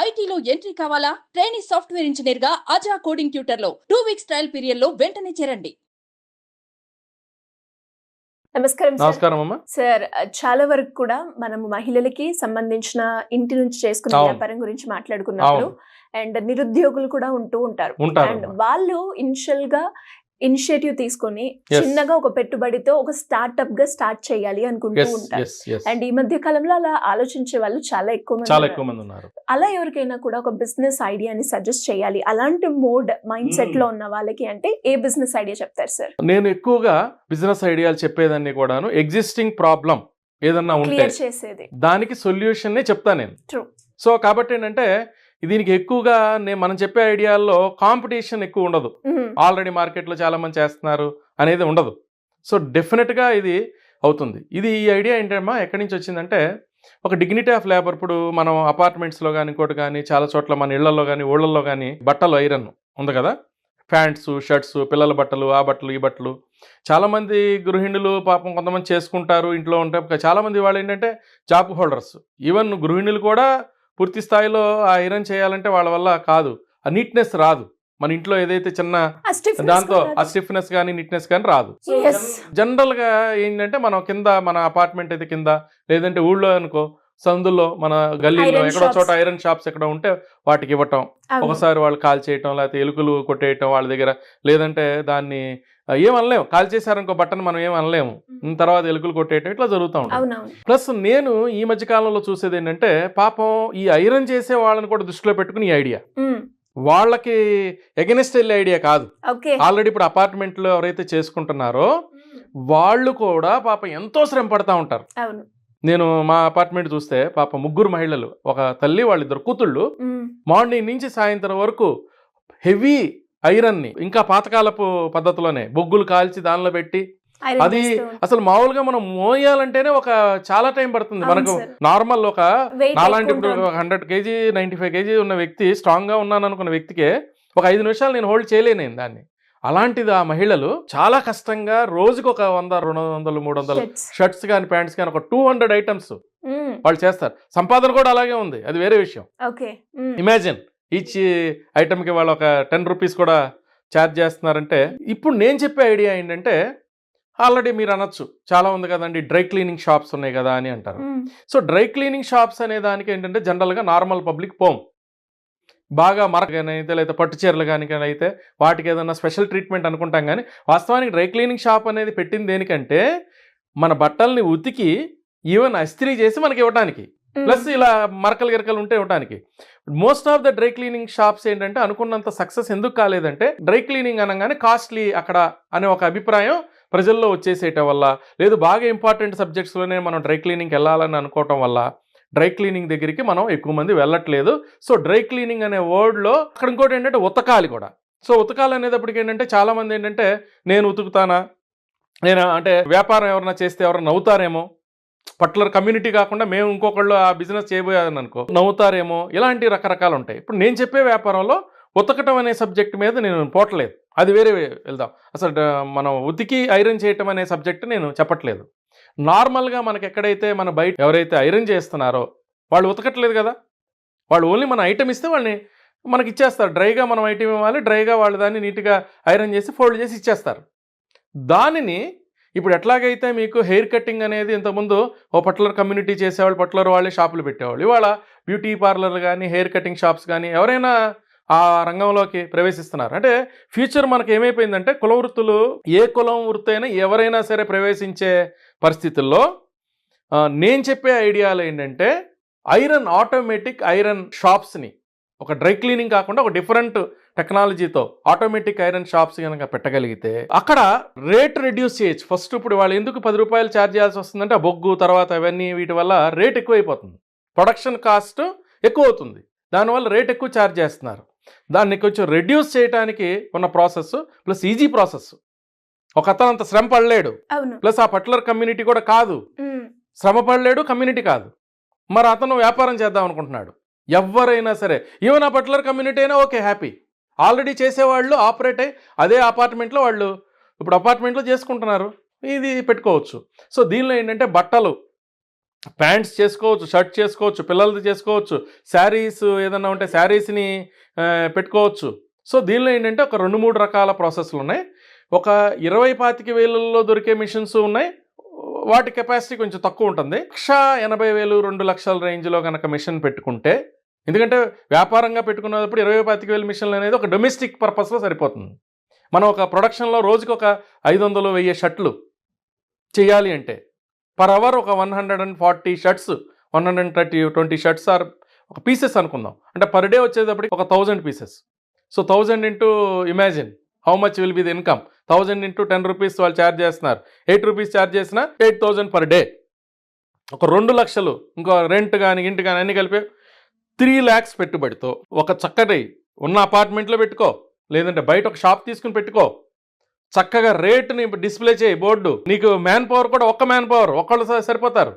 ఐటీలో ఎంట్రీ కావాలా? Trainee software engineer గా అజా కోడింగ్ ట్యూటర్ లో 2 వీక్స్ ట్రయల్ పీరియడ్ లో వెంటనే చేరండి. నమస్కారం నమస్కారం అమ్మా. సార్, చాలా వరకు కూడా మనం మహిళలకి సంబంధించిన ఇంటి నుంచి చేసుకునే అవును. వ్యాపారం గురించి మాట్లాడుకున్నప్పుడు అండ్ నిరుద్యోగులు కూడా ఉంటూ ఉంటారు. అండ్ ఉంటారు. వాళ్ళు ఇనిషియేటివ్ తీసుకొని చిన్నగా ఒక పెట్టుబడితో ఒక స్టార్ట్అప్ గా స్టార్ట్ చేయాలి అనుకుంటూ ఉంటారు. అండ్ ఈ మధ్య కాలంలో అలా ఆలోచించే వాళ్ళు చాలా ఎక్కువ మంది ఉన్నారు. అలా ఎవరికైనా కూడా ఒక బిజినెస్ ఐడియాని సజెస్ట్ చేయాలి, అలాంటి మైండ్ సెట్ లో ఉన్న వాళ్ళకి అంటే ఏ బిజినెస్ ఐడియా చెప్తారు సార్? నేను ఎక్కువగా బిజినెస్ ఐడియాలు చెప్పేదాన్ని కూడాను ఎగ్జిస్టింగ్ ప్రాబ్లం ఏదన్నా ఉంటే క్లియర్ చేసేది, దానికి సొల్యూషన్ చెప్తాను నేను. ట్రూ. సో కాబట్టి ఏంటంటే దీనికి ఎక్కువగా మనం చెప్పే ఐడియాల్లో కాంపిటీషన్ ఎక్కువ ఉండదు. ఆల్రెడీ మార్కెట్లో చాలా మంది చేస్తున్నారు అనేది ఉండదు. సో డెఫినెట్గా ఇది అవుతుంది. ఈ ఐడియా ఏంటమ్మా ఎక్కడి నుంచి వచ్చిందంటే, ఒక డిగ్నిటీ ఆఫ్ లేబర్. ఇప్పుడు మనం అపార్ట్మెంట్స్లో కానీ ఇంకోటి కానీ చాలా చోట్ల మన ఇళ్లలో కానీ ఊళ్ళల్లో కానీ బట్టలు ఐరన్ ఉంది కదా, ప్యాంట్స్ షర్ట్స్, పిల్లల బట్టలు, ఆ బట్టలు ఈ బట్టలు. చాలామంది గృహిణులు పాపం కొంతమంది చేసుకుంటారు ఇంట్లో ఉంటే. చాలామంది వాళ్ళు ఏంటంటే జాబ్ హోల్డర్స్, ఈవెన్ గృహిణులు కూడా పూర్తి స్థాయిలో ఆ ఐరన్ చేయాలంటే వాళ్ళ వల్ల కాదు. ఆ నీట్నెస్ రాదు. మన ఇంట్లో ఏదైతే చిన్న దాంతో ఆ స్టిఫ్నెస్ కానీ నీట్నెస్ కానీ రాదు. జనరల్గా ఏంటంటే మనం కింద మన అపార్ట్మెంట్ అయితే కింద, లేదంటే ఊళ్ళో అనుకో సందుల్లో మన గల్లీలో ఎక్కడో చోట ఐరన్ షాప్స్ ఎక్కడ ఉంటే వాటికి ఇవ్వటం. ఒకసారి వాళ్ళు కాల్ చేయటం, లేకపోతే ఎలుకలు కొట్టేయటం వాళ్ళ దగ్గర, లేదంటే దాన్ని ఏమనలేము, కాల్ చేశారనుకో బట్టను మనం ఏమనలేము, తర్వాత ఎలుకలు కొట్టేయటం ఇట్లా జరుగుతూ ఉంటుంది. ప్లస్ నేను ఈ మధ్య కాలంలో చూసేది ఏంటంటే, పాపం ఈ ఐరన్ చేసే వాళ్ళని కూడా దృష్టిలో పెట్టుకుని ఈ ఐడియా వాళ్ళకి ఎగెనిస్ట్ వెళ్ళే ఐడియా కాదు. ఆల్రెడీ ఇప్పుడు అపార్ట్మెంట్లో ఎవరైతే చేసుకుంటున్నారో వాళ్ళు కూడా పాపం ఎంతో శ్రమ పడతా ఉంటారు. నేను మా అపార్ట్మెంట్ చూస్తే పాపం 3 మహిళలు, ఒక తల్లి, వాళ్ళిద్దరు కూతుళ్ళు, మార్నింగ్ నుంచి సాయంత్రం వరకు హెవీ ఐరన్ ని ఇంకా పాతకాలపు పద్ధతిలోనే బొగ్గులు కాల్చి దానిలో పెట్టి, అది అసలు మామూలుగా మనం మోయాలంటేనే ఒక చాలా టైం పడుతుంది. మనకు నార్మల్ ఒక నాలాంటి ఇప్పుడు 100 kg 95 kg ఉన్న వ్యక్తి, స్ట్రాంగ్ గా ఉన్నాను అనుకున్న వ్యక్తికే ఒక 5 నిమిషాలు నేను హోల్డ్ చేయలేను దాన్ని. అలాంటిది ఆ మహిళలు చాలా కష్టంగా రోజుకి ఒక 100, 200, 300 షర్ట్స్ కానీ ప్యాంట్స్ కానీ ఒక 200 ఐటమ్స్ వాళ్ళు చేస్తారు. సంపాదన కూడా అలాగే ఉంది, అది వేరే విషయం. ఇమాజిన్ ఈచ్ ఐటమ్ కి వాళ్ళు ఒక 10 రూపీస్ కూడా ఛార్జ్ చేస్తున్నారంటే. ఇప్పుడు నేను చెప్పే ఐడియా ఏంటంటే, ఆల్రెడీ మీరు అనొచ్చు చాలా ఉంది కదండి, డ్రై క్లీనింగ్ షాప్స్ ఉన్నాయి కదా అని అంటారు. సో డ్రై క్లీనింగ్ షాప్స్ అనే దానికి ఏంటంటే జనరల్గా నార్మల్ పబ్లిక్ పోం, బాగా మరక కానీ అయితే లేదా పట్టు చీరలు కానీ అయితే వాటికి ఏదైనా స్పెషల్ ట్రీట్మెంట్ అనుకుంటాం. కానీ వాస్తవానికి డ్రై క్లీనింగ్ షాప్ అనేది పెట్టింది దేనికంటే, మన బట్టల్ని ఉతికి ఈవెన్ అస్త్రీ చేసి మనకి ఇవ్వడానికి, ప్లస్ ఇలా మరకలు గిరకలు ఉంటే ఇవ్వడానికి. Most of the dry cleaning shops ఏంటంటే అనుకున్నంత సక్సెస్ ఎందుకు కాలేదంటే, డ్రై క్లీనింగ్ అనగానే కాస్ట్లీ అక్కడ అనే ఒక అభిప్రాయం ప్రజల్లో వచ్చేసేయటం వల్ల, లేదు బాగా ఇంపార్టెంట్ సబ్జెక్ట్స్లోనే మనం డ్రై క్లీనింగ్కి వెళ్ళాలని అనుకోవటం వల్ల డ్రై క్లీనింగ్ దగ్గరికి మనం ఎక్కువ మంది వెళ్ళట్లేదు. సో డ్రై క్లీనింగ్ అనే వర్డ్లో అక్కడ ఇంకోటి ఏంటంటే ఉతకాలి కూడా. సో ఉతకాలి అనేటప్పటికి ఏంటంటే చాలామంది ఏంటంటే, నేను ఉతుకుతానా, నేను అంటే వ్యాపారం ఎవరైనా చేస్తే ఎవరైనా నవ్వుతారేమో, పర్టికులర్ కమ్యూనిటీ కాకుండా మేము ఇంకొకళ్ళు ఆ బిజినెస్ చేయబోయాదని అనుకో నవ్వుతారేమో, ఇలాంటి రకరకాలు ఉంటాయి. ఇప్పుడు నేను చెప్పే వ్యాపారంలో ఉతకటం అనే సబ్జెక్ట్ మీద నేను పోవట్లేదు, అది వేరే వెళ్దాం. అసలు మనం ఉతికి ఐరన్ చేయటం అనే సబ్జెక్ట్ నేను చెప్పట్లేదు. నార్మల్గా మనకి ఎక్కడైతే మన బయట ఎవరైతే ఐరన్ చేస్తున్నారో వాళ్ళు ఉతకట్లేదు కదా, వాళ్ళు ఓన్లీ మన ఐటమ్ ఇస్తే వాళ్ళని మనకి ఇచ్చేస్తారు. డ్రైగా మనం ఐటమ్ ఇవ్వాలి, డ్రైగా వాళ్ళు దాన్ని నీట్గా ఐరన్ చేసి ఫోల్డ్ చేసి ఇచ్చేస్తారు. దానిని ఇప్పుడు ఎట్లాగైతే మీకు హెయిర్ కటింగ్ అనేది ఇంతకుముందు ఓ పర్టికులర్ కమ్యూనిటీ చేసేవాళ్ళు, పర్టికులర్ వాళ్ళే షాపులు పెట్టేవాళ్ళు, ఇవాళ బ్యూటీ పార్లర్లు కానీ హెయిర్ కటింగ్ షాప్స్ కానీ ఎవరైనా ఆ రంగంలోకి ప్రవేశిస్తున్నారు. అంటే ఫ్యూచర్ మనకు ఏమైపోయిందంటే, కుల వృత్తులు ఏ కులం వృత్తి అయినా ఎవరైనా సరే ప్రవేశించే పరిస్థితుల్లో నేను చెప్పే ఐడియాలు ఏంటంటే, ఆటోమేటిక్ ఐరన్ షాప్స్ని ఒక డ్రై క్లీనింగ్ కాకుండా ఒక డిఫరెంట్ టెక్నాలజీతో ఆటోమేటిక్ ఐరన్ షాప్స్ కనుక పెట్టగలిగితే అక్కడ రేట్ రెడ్యూస్ చేయొచ్చు. ఫస్ట్ ఇప్పుడు వాళ్ళు ఎందుకు 10 రూపాయలు ఛార్జ్ చేయాల్సి వస్తుందంటే, ఆ బొగ్గు తర్వాత అవన్నీ వీటి వల్ల రేట్ ఎక్కువైపోతుంది, ప్రొడక్షన్ కాస్ట్ ఎక్కువ అవుతుంది, దానివల్ల రేట్ ఎక్కువ ఛార్జ్ చేస్తున్నారు. దాన్ని కొంచెం రెడ్యూస్ చేయడానికి ఉన్న ప్రాసెస్ ప్లస్ ఈజీ ప్రాసెస్. ఒక అతను అంత శ్రమ పడలేడు, ప్లస్ ఆ పర్టికులర్ కమ్యూనిటీ కూడా కాదు, శ్రమ పడలేడు, కమ్యూనిటీ కాదు, మరి అతను వ్యాపారం చేద్దాం అనుకుంటున్నాడు. ఎవరైనా సరే, ఈవెన్ ఆ పర్టికులర్ కమ్యూనిటీ అయినా ఓకే, హ్యాపీ. ఆల్రెడీ చేసేవాళ్ళు ఆపరేట్ అయ్యి అదే అపార్ట్మెంట్లో వాళ్ళు ఇప్పుడు అపార్ట్మెంట్లో చేసుకుంటున్నారు, ఇది పెట్టుకోవచ్చు. సో దీనిలో ఏంటంటే బట్టలు ప్యాంట్స్ చేసుకోవచ్చు, షర్ట్ చేసుకోవచ్చు, పిల్లలది చేసుకోవచ్చు, శారీస్ ఏదన్నా ఉంటే శారీస్ని పెట్టుకోవచ్చు. సో దీనిలో ఏంటంటే ఒక 2-3 రకాల ప్రాసెస్లు ఉన్నాయి. ఒక 20-25,000లో దొరికే మిషన్స్ ఉన్నాయి, వాటి కెపాసిటీ కొంచెం తక్కువ ఉంటుంది. 1,80,000 2 లక్షల రేంజ్లో కనుక మిషన్ పెట్టుకుంటే, ఎందుకంటే వ్యాపారంగా పెట్టుకున్నప్పుడు 20-25,000 మిషన్లు అనేది ఒక డొమెస్టిక్ పర్పస్లో సరిపోతుంది. మనం ఒక ప్రొడక్షన్లో రోజుకి ఒక 500-1000 షర్ట్లు చేయాలి అంటే పర్ అవర్ ఒక 140 షర్ట్స్, 120 షర్ట్స్ ఆర్ ఒక పీసెస్ అనుకుందాం. అంటే పర్ డే వచ్చేటప్పటికి ఒక 1000 pieces. So 1000 into imagine how much will be the income. 1000 into 10 rupees వాళ్ళు ఛార్జ్ చేస్తున్నారు. 8 రూపీస్ ఛార్జ్ చేసిన 8,000 పర్ డే. ఒక 2 లక్షలు ఇంకో రెంట్ కానీ ఇంటి కానీ అన్ని కలిపి 3 lakhs పెట్టుబడితో ఒక చక్కటి ఉన్న అపార్ట్మెంట్లో పెట్టుకో, లేదంటే బయట ఒక షాప్ తీసుకుని పెట్టుకో, చక్కగా రేట్ని డిస్ప్లే చేయి బోర్డు. నీకు మ్యాన్ పవర్ కూడా ఒక్క మ్యాన్ పవర్ ఒకళ్ళు సరిపోతారు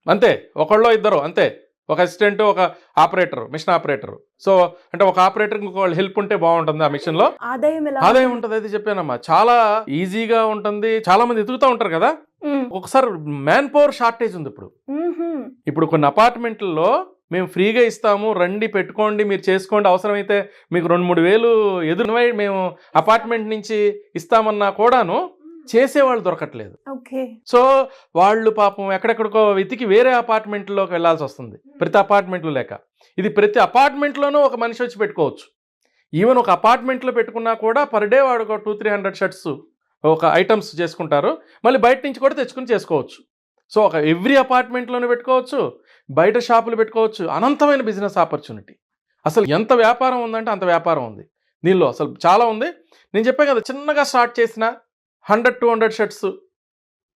అంతే, ఒకళ్ళో ఇద్దరు అంతే, ఒక అసిస్టెంట్, ఒక ఆపరేటర్, మిషన్ ఆపరేటర్. సో అంటే ఒక ఆపరేటర్ ఇంకొకళ్ళు హెల్ప్ ఉంటే బాగుంటుంది ఆ మిషన్ లో. ఆదాయం ఉంటుంది, అయితే చెప్పానమ్మా, చాలా ఈజీగా ఉంటుంది. చాలా మంది ఎదుగుతూ ఉంటారు కదా, ఒకసారి మ్యాన్ పవర్ షార్టేజ్ ఉంది ఇప్పుడు కొన్ని అపార్ట్మెంట్లలో. మేము ఫ్రీగా ఇస్తాము, రండి పెట్టుకోండి, మీరు చేసుకోండి, అవసరమైతే మీకు 2-3 వేలు ఎదురువై మేము అపార్ట్మెంట్ నుంచి ఇస్తామన్నా కూడాను చేసేవాళ్ళు దొరకట్లేదు. సో వాళ్ళు పాపం ఎక్కడెక్కడికో వెతికి వేరే అపార్ట్మెంట్లోకి వెళ్లాల్సి వస్తుంది, ప్రతి అపార్ట్మెంట్లో లేక. ఇది ప్రతి అపార్ట్మెంట్లోనూ ఒక మనిషి వచ్చి పెట్టుకోవచ్చు. ఈవెన్ ఒక అపార్ట్మెంట్లో పెట్టుకున్నా కూడా పర్ డే వాడు ఒక 200-300 షర్ట్స్ ఒక ఐటమ్స్ చేసుకుంటారు, మళ్ళీ బయట నుంచి కూడా తెచ్చుకుని చేసుకోవచ్చు. సో ఒక ఎవ్రీ అపార్ట్మెంట్లోనే పెట్టుకోవచ్చు, బయట షాపులు పెట్టుకోవచ్చు. అనంతమైన బిజినెస్ ఆపర్చునిటీ. అసలు ఎంత వ్యాపారం ఉందంటే అంత వ్యాపారం ఉంది దీనిలో, అసలు చాలా ఉంది. నేను చెప్పాను కదా, చిన్నగా స్టార్ట్ చేసిన 100-200 షర్ట్స్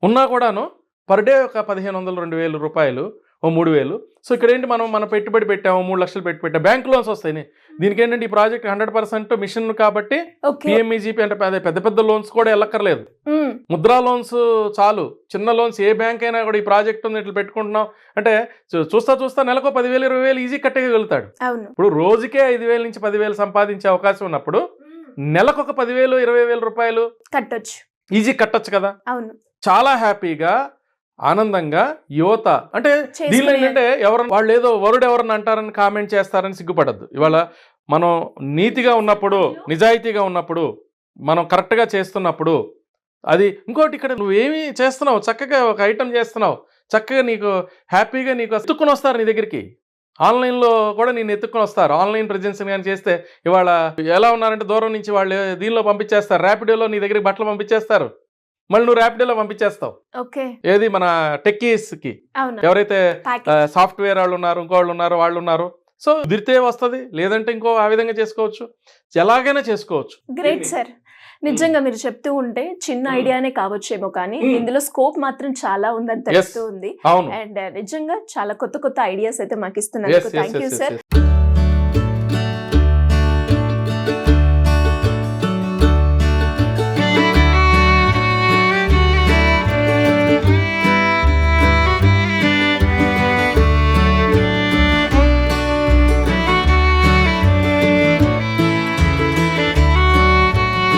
ఉన్నా కూడాను పర్ డే ఒక 1,500-2,000 రూపాయలు, ఓ 3,000. సో ఇక్కడ ఏంటి, మన పెట్టుబడి పెట్టాము, 3 లక్షలు పెట్టాము, బ్యాంక్ లోన్స్ వస్తాయి. దీనికి ఏంటంటే ఈ ప్రాజెక్ట్ 100% మిషన్ కాబట్టి పిఎంఈజీపీ అంటే పెద్ద పెద్ద లోన్స్ కూడా వెళ్ళక్కర్లేదు. ముద్రా లోన్స్ చాలు, చిన్న లోన్స్ ఏ బ్యాంక్ అయినా కూడా ఈ ప్రాజెక్ట్ ఉంది ఇట్లా పెట్టుకుంటున్నాం అంటే చూస్తా నెలకు 10,000-20,000 ఈజీ కట్టగలుగుతాడు. ఇప్పుడు రోజుకే 5,000 నుంచి 10,000 సంపాదించే అవకాశం ఉన్నప్పుడు నెలకు ఒక 10,000-20,000 రూపాయలు కట్టొచ్చు, ఈజీ కట్టొచ్చు కదా. చాలా హ్యాపీగా ఆనందంగా యువత అంటే దీనిలో ఏంటంటే వాళ్ళు ఏదో వరుడు ఎవరన్నా అంటారని కామెంట్ చేస్తారని సిగ్గుపడద్దు. ఇవాళ మనం నీతిగా ఉన్నప్పుడు, నిజాయితీగా ఉన్నప్పుడు, మనం కరెక్ట్గా చేస్తున్నప్పుడు, అది ఇంకోటి ఇక్కడ నువ్వేమి చేస్తున్నావు, చక్కగా ఒక ఐటమ్ చేస్తున్నావు, చక్కగా నీకు హ్యాపీగా నీకు ఎత్తుక్కుని వస్తారు నీ దగ్గరికి. ఆన్లైన్లో కూడా నేను ఎత్తుక్కుని వస్తారు. ఆన్లైన్ ప్రెజెన్స్ కానీ చేస్తే ఇవాళ ఎలా ఉన్నారంటే దూరం నుంచి వాళ్ళు దీనిలో పంపించేస్తారు, ర్యాపిడోలో నీ దగ్గరికి బట్టలు పంపించేస్తారు, మళ్ళీ నువ్వు ర్యాపిడోలో పంపించేస్తావు. ఏది మన టెక్కీస్ కి ఎవరైతే సాఫ్ట్వేర్ వాళ్ళు ఉన్నారు, ఇంకోళ్ళు ఉన్నారు, వాళ్ళు ఉన్నారు. సో కుదిరితే వస్తుంది, లేదంటే ఇంకో ఆ విధంగా చేసుకోవచ్చు, ఎలాగైనా చేసుకోవచ్చు. గ్రేట్ సార్, నిజంగా మీరు చెప్తూ ఉంటే చిన్న ఐడియానే కావచ్చేమో కానీ ఇందులో స్కోప్ మాత్రం చాలా ఉందని తెలుస్తూ ఉంది. అండ్ నిజంగా చాలా కొత్త ఐడియాస్ అయితే మాకు ఇస్తున్నారు. Thank you sir.